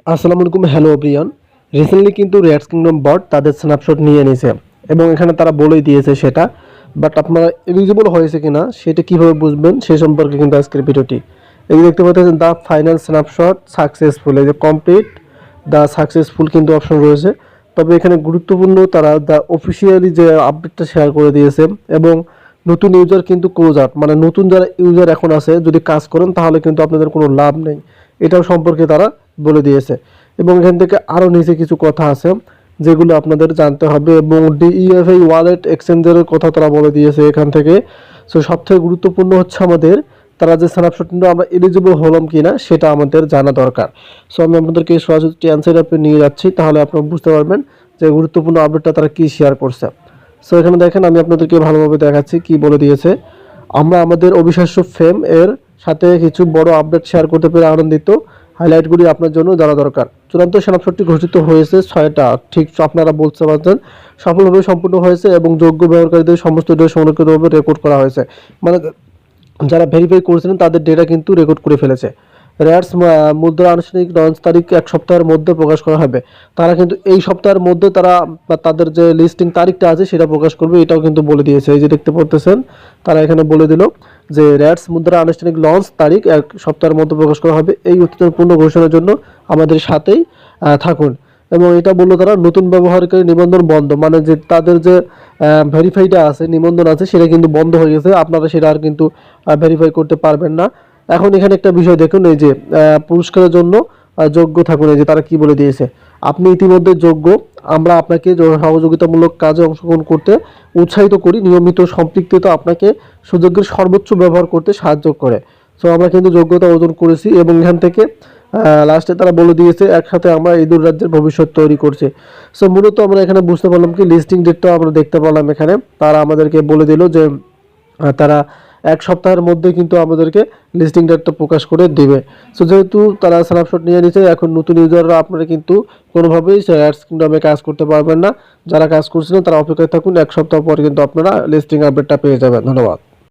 আসসালামু আলাইকুম, hello everyone. Recently কিন্তু রেডস কিংডম বট তাদের স্ন্যাপশট নিয়ে নিয়েছে এবং এখানে তারা বলেই দিয়েছে সেটা। বাট আপনারা এলিজিবল হয়েছে কিনা সেটা কিভাবে বুঝবেন সে সম্পর্কে কিন্তু আজকের ভিডিওটি। এই যে দেখতে পাচ্ছেন দ্য ফাইনাল স্ন্যাপশট সাকসেসফুল, এই যে কমপ্লিট দ্য সাকসেসফুল কিন্তু অপশন রয়েছে। তবে এখানে গুরুত্বপূর্ণ তারা দ্য অফিসিয়ালি যে আপডেটটা শেয়ার করে দিয়েছে এবং নতুন ইউজার কিন্তু ক্লোজ আউট, মানে নতুন যারা ইউজার এখন আছে যদি কাজ করেন তাহলে কিন্তু আপনাদের কোনো লাভ নেই, এটাও সম্পর্কে তারা বলে দিয়েছে। এবং এখান থেকে আরও নিচে কিছু কথা আছে যেগুলো আপনাদের জানতে হবে এবং ডিইএফআই ওয়ালেট এক্সচেঞ্জের কথা তারা বলে দিয়েছে এখান থেকে। সো সবথেকে গুরুত্বপূর্ণ হচ্ছে আমাদের তারা যে স্ন্যাপশটটা আমরা এলিজিবল হলাম কিনা সেটা আমাদের জানা দরকার। সো আমি আপনাদেরকে সরাসরি অ্যান্সার অ্যাপে নিয়ে যাচ্ছি, তাহলে আপনারা বুঝতে পারবেন যে গুরুত্বপূর্ণ আপডেটটা তারা কী শেয়ার করছে। সো এখানে দেখেন আমি আপনাদেরকে ভালোভাবে দেখাচ্ছি কি বলে দিয়েছে। আমরা আমাদের অবিশ্বাস্য ফেম এর সাথে কিছু বড় আপডেট শেয়ার করতে পেরে আনন্দিত। হাইলাইটগুলি আপনার জন্য জানা দরকার। চূড়ান্ত স্ন্যাপশটটি ঘোষিত হয়েছে 6টা, ঠিক আপনারা বলতে পারছেন, সফলভাবে সম্পূর্ণ হয়েছে এবং যোগ্য ব্যবহারকারীদের সমস্ত ডেটা সংরক্ষিতভাবে রেকর্ড করা হয়েছে। মানে যারা ভেরিফাই করেছিলেন তাদের ডেটা কিন্তু রেকর্ড করে ফেলেছে। রেয়ার্স মুদ্রা আনুষ্ঠানিক লঞ্চ তারিখ 1 সপ্তাহের মধ্যে প্রকাশ করা হবে। তারা কিন্তু এই সপ্তাহের মধ্যে তারা তাদের যে লিস্টিং তারিখটা আছে সেটা প্রকাশ করবে, এটাও কিন্তু বলে দিয়েছে। এই যে দেখতে পাচ্ছেন তারা এখানে বলে দিল যে রেয়ার্স মুদ্রা আনুষ্ঠানিক লঞ্চ তারিখ 1 সপ্তাহের মধ্যে প্রকাশ করা হবে। এই উত্তেজনাপূর্ণ ঘোষণার জন্য আমাদের সাথেই থাকুন। এবং এটা বললো তারা নতুন ব্যবহারকারী নিবন্ধন বন্ধ, মানে যে তাদের যে ভেরিফাইটা আছে, নিবন্ধন আছে, সেটা কিন্তু বন্ধ হয়ে গেছে। আপনারা সেটা আর কিন্তু ভেরিফাই করতে পারবেন না। এখন এখানে একটা বিষয় দেখুন, এই যে পুরস্কারের জন্য যোগ্য থাকুন। এই যে তারা কি বলে দিয়েছে, আপনি ইতিমধ্যে যোগ্য। আমরা আপনাকে সহযোগিতামূলক কাজে অংশগ্রহণ করতে উৎসাহিত করি। নিয়মিত সম্পৃক্ততা আপনাকে সুযোগের সর্বোচ্চ ব্যবহার করতে সাহায্য করে। সো আমরা কিন্তু যোগ্যতা অর্জন করেছি এবং এখান থেকে লাস্টে তারা বলে দিয়েছে একসাথে আমরা ইঁদুর রাজ্যের ভবিষ্যৎ তৈরি করছি। সো মূলত আমরা এখানে বুঝতে পারলাম কি, লিস্টিং ডেটটা আমরা দেখতে পারলাম এখানে তারা আমাদেরকে বলে দিল যে তারা 1 সপ্তাহের মধ্যে কিন্তু আমাদেরকে লিস্টিং ডেটটা প্রকাশ করে দেবে। সো যেহেতু তারা স্ন্যাপশট নিয়ে নিচ্ছে, এখন নতুন ইউজাররা আপনারা কিন্তু কোনোভাবেই শেয়ারস কিংডমে কাজ করতে পারবেন না। যারা কাজ করছিলেন তারা অপেক্ষায় থাকুন, 1 সপ্তাহ পর কিন্তু আপনারা লিস্টিং আপডেটটা পেয়ে যাবেন। ধন্যবাদ।